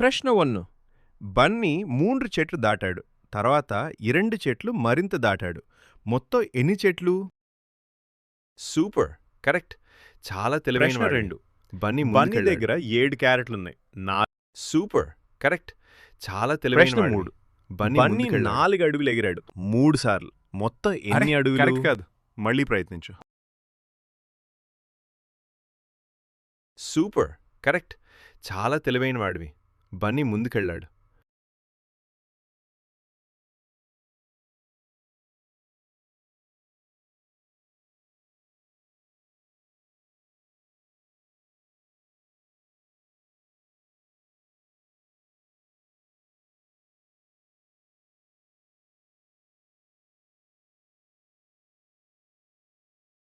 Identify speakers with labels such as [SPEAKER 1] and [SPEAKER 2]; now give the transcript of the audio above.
[SPEAKER 1] ప్రశ్న 1. బన్నీ 3 చెట్లు దాటాడు. తర్వాత 2 చెట్లు మరింత దాటాడు. మొత్తం ఎన్ని చెట్లు?
[SPEAKER 2] Super, correct. చాలా తెలివైన
[SPEAKER 1] ప్రశ్న
[SPEAKER 2] వాడివి.
[SPEAKER 1] 2.
[SPEAKER 2] బన్నీ
[SPEAKER 1] బన్నీ
[SPEAKER 2] ముందుకెళ్ళాడు.
[SPEAKER 1] దగ్గర 7 క్యారెట్లున్నాయి.
[SPEAKER 2] Super, correct. చాలా తెలివైన
[SPEAKER 1] ప్రశ్న
[SPEAKER 2] వాడివి.
[SPEAKER 1] 3.
[SPEAKER 2] బన్నీ
[SPEAKER 1] బన్నీ
[SPEAKER 2] ముందుకెళ్ళాడు.
[SPEAKER 1] 4 అడుగులు ఎగిరాడు 3 సార్లు. మొత్తం ఎన్ని అడుగులు?
[SPEAKER 2] కరెక్ట్ కాదు, మళ్ళీ ప్రయత్నించు. Super, correct. చాలా తెలివైన వాడివి. బన్నీ ముందుకెళ్ళాడు.